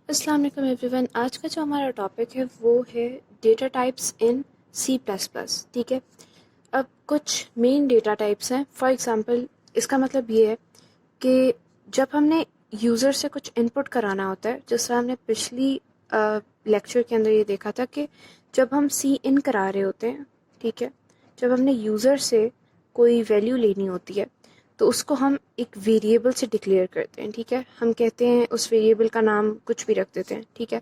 अस्सलाम वालेकुम एवरीवन। आज का जो हमारा टॉपिक है वो है data types in C plus plus. ठीक है, अब कुछ मेन डेटा टाइप्स हैं। फॉर एग्जांपल इसका मतलब ये है कि जब हमने यूज़र से कुछ इनपुट कराना होता है, जिस तरह हमने पिछली लेक्चर के अंदर ये देखा था कि जब हम सी इन करा रहे होते हैं, ठीक है, जब हमने यूज़र से कोई वैल्यू लेनी होती है तो उसको हम एक वेरिएबल से डिक्लेयर करते हैं। ठीक है, हम कहते हैं उस वेरिएबल का नाम कुछ भी रख देते हैं। ठीक है,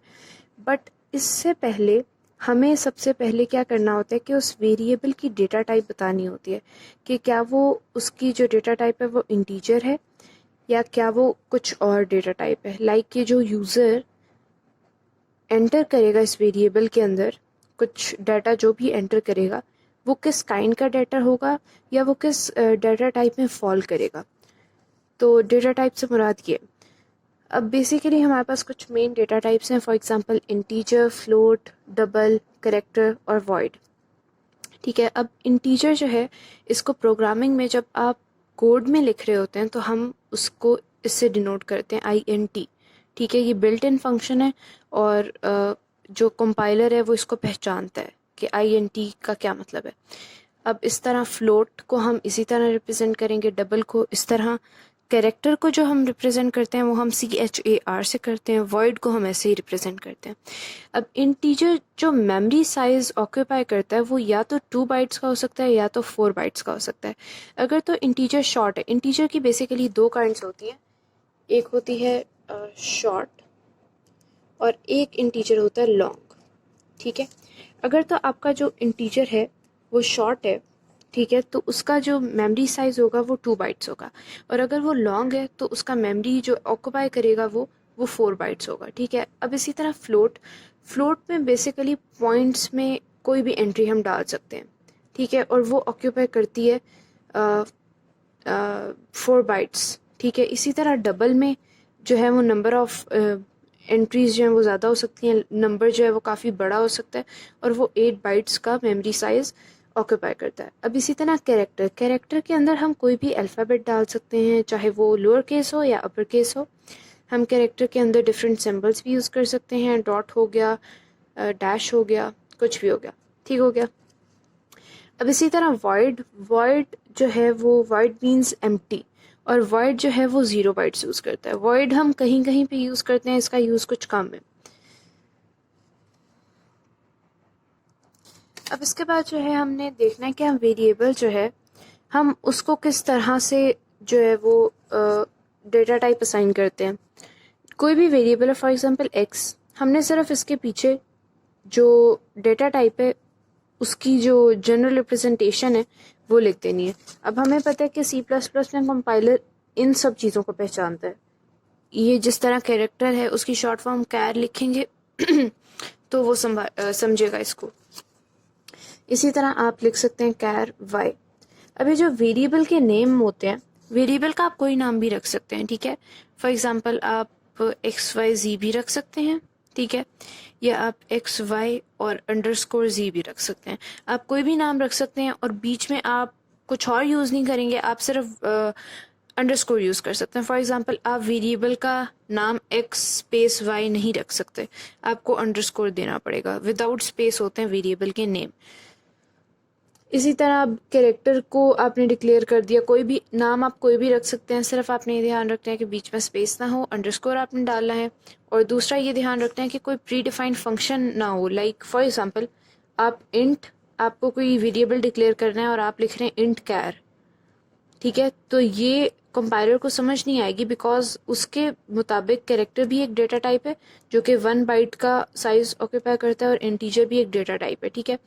बट इससे पहले हमें सबसे पहले क्या करना होता है कि उस वेरिएबल की डेटा टाइप बतानी होती है कि क्या वो उसकी जो डेटा टाइप है वो इंटीजर है या क्या वो कुछ और डेटा टाइप है। लाइक कि जो यूज़र एंटर करेगा इस वेरिएबल के अंदर कुछ डाटा, जो भी एंटर करेगा वो किस काइंड का डाटा होगा या वो किस डाटा टाइप में फॉल करेगा। तो डेटा टाइप से मुराद ये। अब बेसिकली हमारे पास कुछ मेन डेटा टाइप्स हैं। For example integer, float, double, character और वॉइड। ठीक है, अब इंटीजर जो है इसको प्रोग्रामिंग में जब आप कोड में लिख रहे होते हैं तो हम उसको इससे डिनोट करते हैं INT। ठीक है, ये बिल्ट इन फंक्शन है और जो कंपाइलर है वो इसको पहचानता है कि INT का क्या मतलब है। अब इस तरह फ्लोट को हम इसी तरह रिप्रेजेंट करेंगे, डबल को इस तरह, कैरेक्टर को जो हम रिप्रेजेंट करते हैं वो हम CHAR से करते हैं, वर्ड को हम ऐसे ही रिप्रेजेंट करते हैं। अब इंटीजर जो मेमोरी साइज ऑक्यूपाई करता है वो या तो 2 बाइट्स का हो सकता है या तो 4 बाइट्स का हो सकता है। अगर तो इंटीजर शॉर्ट है, इंटीजर की बेसिकली 2 काइंड्स होती हैं, एक होती है शॉर्ट और एक इंटीजर होता है लॉन्ग। ठीक है, अगर तो आपका जो इंटीजर है वो शॉर्ट है, ठीक है, तो उसका जो मेमोरी साइज होगा वो 2 बाइट्स होगा, और अगर वो लॉन्ग है तो उसका मेमोरी जो ऑक्यूपाई करेगा वो 4 बाइट्स होगा। ठीक है, अब इसी तरह फ्लोट, फ्लोट में बेसिकली पॉइंट्स में कोई भी एंट्री हम डाल सकते हैं। ठीक है, और वो ऑक्यूपाई करती है 4 बाइट्स। ठीक है, इसी तरह डबल में जो है वो नंबर ऑफ एंट्रीज जो हैं वो ज़्यादा हो सकती हैं, नंबर जो है वो काफ़ी बड़ा हो सकता है और वो 8 बाइट्स का मेमोरी साइज ऑक्यूपाई करता है। अब इसी तरह कैरेक्टर, कैरेक्टर के अंदर हम कोई भी अल्फ़ाबेट डाल सकते हैं, चाहे वो लोअर केस हो या अपर केस हो। हम कैरेक्टर के अंदर डिफरेंट सिंबल्स भी यूज़ कर सकते हैं, डॉट हो गया, डैश हो गया, कुछ भी हो गया। ठीक हो गया। अब इसी तरह वॉइड, वॉइड जो है वो वॉइड मीन्स एम्प्टी, और वॉइड जो है वो 0 बाइट्स यूज़ करता है। वॉइड हम कहीं कहीं पे यूज़ करते हैं, इसका यूज़ कुछ कम है। अब इसके बाद जो है हमने देखना है कि हम वेरिएबल जो है हम उसको किस तरह से जो है वो डेटा टाइप असाइन करते हैं। कोई भी वेरिएबल है, फॉर एग्जांपल x, हमने सिर्फ इसके पीछे जो डेटा टाइप है उसकी जो जनरल रिप्रेजेंटेशन है वो लिख देनी है। अब हमें पता है कि C++ में कंपाइलर इन सब चीज़ों को पहचानता है। ये जिस तरह कैरेक्टर है उसकी शॉर्ट फॉर्म कैर लिखेंगे तो वो समझेगा इसको। इसी तरह आप लिख सकते हैं कैर वाई। अभी जो वेरिएबल के नेम होते हैं, वेरिएबल का आप कोई नाम भी रख सकते हैं। ठीक है, फॉर एग्जांपल आप XYZ भी रख सकते हैं। ठीक है, या आप XY और _Z भी रख सकते हैं। आप कोई भी नाम रख सकते हैं और बीच में आप कुछ और यूज़ नहीं करेंगे, आप सिर्फ अंडरस्कोर यूज़ कर सकते हैं। फॉर एग्जांपल आप वेरिएबल का नाम X_Y नहीं रख सकते, आपको अंडरस्कोर देना पड़ेगा। विदाउट स्पेस होते हैं वेरिएबल के नेम। इसी तरह अब कैरेक्टर को आपने डिक्लेयर कर दिया, कोई भी नाम आप कोई भी रख सकते हैं, सिर्फ आपने ये ध्यान रखना है कि बीच में स्पेस ना हो, अंडरस्कोर आपने डालना है। और दूसरा ये ध्यान रखना है कि कोई प्री डिफाइंड फंक्शन ना हो। लाइक फॉर एग्जांपल आप इंट, आपको कोई वेरिएबल डिक्लेयर करना है और आप लिख रहे हैं इंट कैर। ठीक है, तो ये कंपाइलर को समझ नहीं आएगी, बिकॉज उसके मुताबिक कैरेक्टर भी एक डेटा टाइप है जो कि 1 बाइट का साइज ऑक्यूपाई करता है और इंटीजर भी एक डेटा टाइप है। ठीक है,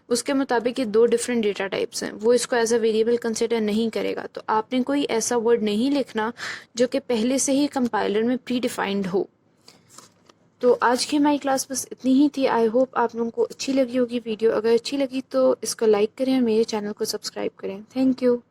उसके मुताबिक ये 2 डिफरेंट डेटा टाइप्स हैं, वो इसको एज अ वेरिएबल कंसिडर नहीं करेगा। तो आपने कोई ऐसा वर्ड नहीं लिखना जो कि पहले से ही कंपाइलर में प्री डिफाइंड हो। तो आज की हमारी क्लास बस इतनी ही थी। आई होप आप लोगों को अच्छी लगी होगी वीडियो। अगर अच्छी लगी तो इसको लाइक करें और मेरे चैनल को सब्सक्राइब करें। Thank you.